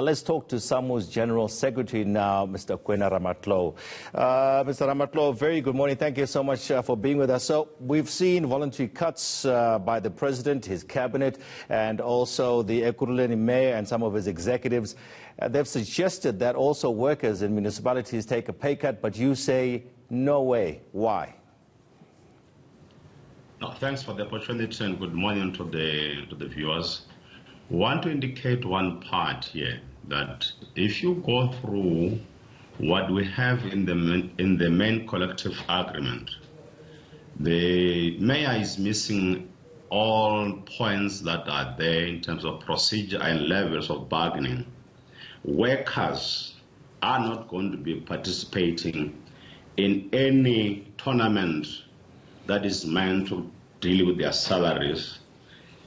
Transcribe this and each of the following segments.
Let's talk to Samwu's General Secretary now, Mr. Ramatlo. Mr. Ramatlo, very good morning. Thank you so much for being with us. So we've seen voluntary cuts by the President, his cabinet, and also the Ekurhuleni mayor and some of his executives. They've suggested that also workers in municipalities take a pay cut, but you say no way. Why? No, thanks for the opportunity and good morning to the viewers. I want to indicate one part here, that if you go through what we have in the main collective agreement, the mayor is missing all points that are there in terms of procedure and levels of bargaining. Workers are not going to be participating in any tournament that is meant to deal with their salaries.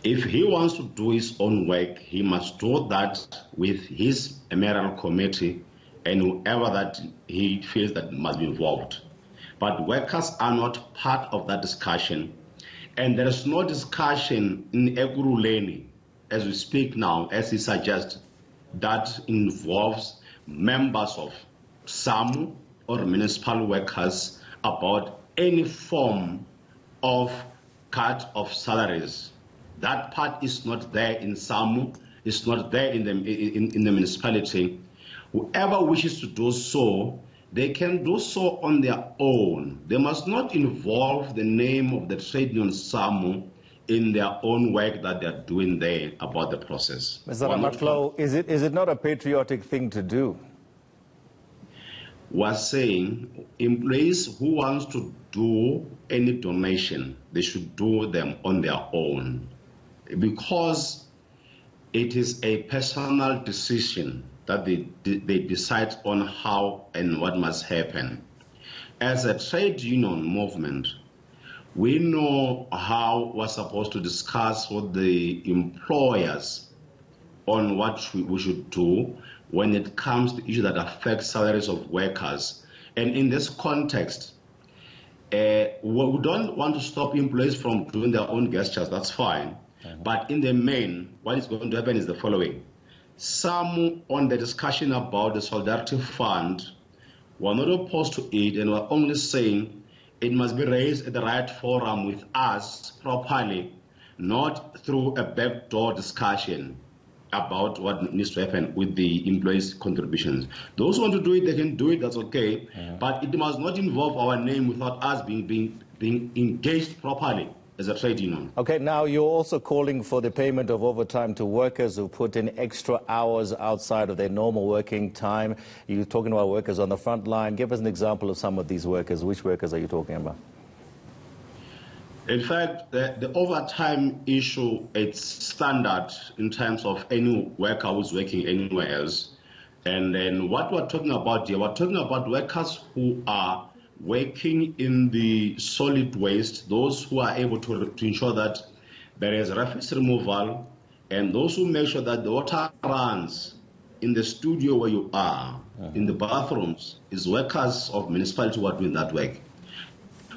If he wants to do his own work, he must do that with his mayoral committee and whoever that he feels that must be involved. But workers are not part of that discussion. And there is no discussion in Ekurhuleni, as we speak now, as he suggests, that involves members of Samwu or municipal workers about any form of cut of salaries. That part is not there in Samwu, it's not there in the municipality. Whoever wishes to do so, they can do so on their own. They must not involve the name of the trade union Samwu in their own work that they are doing there about the process. Mr. Ramatlo, is it not a patriotic thing to do? We're saying employees who wants to do any donation, they should do them on their own, because it is a personal decision that they decide on how and what must happen. As a trade union movement, we know how we're supposed to discuss with the employers on what we should do when it comes to issues that affect salaries of workers. And in this context, we don't want to stop employees from doing their own gestures, that's fine. But in the main, what is going to happen is the following. Some on the discussion about the Solidarity Fund were not opposed to it and were only saying it must be raised at the right forum with us properly, not through a backdoor discussion about what needs to happen with the employees' contributions. Those who want to do it, they can do it, that's okay. But it must not involve our name without us being engaged properly as a trade union. Okay, now you're also calling for the payment of overtime to workers who put in extra hours outside of their normal working time. You're talking about workers on the front line. Give us an example of some of these workers. Which workers are you talking about? In fact, the overtime issue, it's standard in terms of any worker who's working anywhere else. And then what we're talking about here, we're talking about workers who are working in the solid waste, those who are able to ensure that there is refuse removal, and those who make sure that the water runs in the studio where you are, in the bathrooms, is workers of municipality who are doing that work.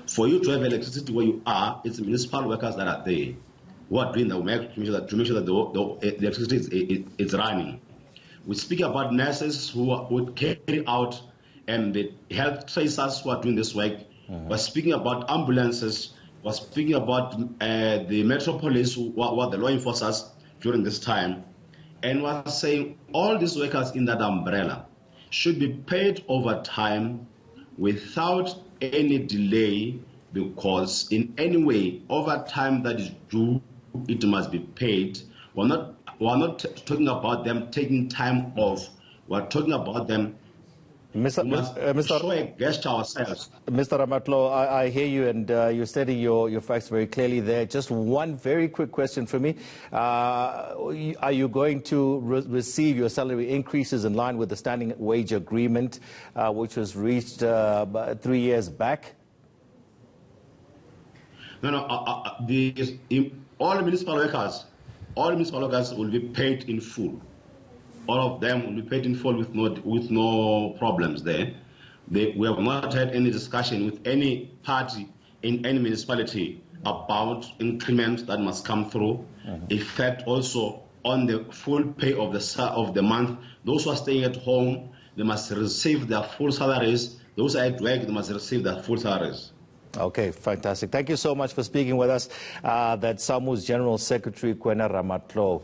For you to have electricity where you are, it's municipal workers that are there who are doing the work to make sure that the electricity is running. We speak about nurses who would carry out and the health tracers who are doing this work. We're speaking about ambulances. We're speaking about the metropolis who are the law enforcers during this time. And we're saying all these workers in that umbrella should be paid overtime without any delay, because in any way overtime that is due, it must be paid. We're not talking about them taking time off. We're talking about them. Mr. Ramatlo, I hear you, and you're stating your facts very clearly there. Just one very quick question for me. Are you going to receive your salary increases in line with the standing wage agreement, which was reached 3 years back? No. All municipal workers will be paid in full. All of them will be paid in full with no problems there. We have not had any discussion with any party in any municipality about increments that must come through. In fact, also, on the full pay of the month. Those who are staying at home, they must receive their full salaries. Those who are at work, they must receive their full salaries. Okay, fantastic. Thank you so much for speaking with us. That's Samwu's General Secretary, Ekurhuleni.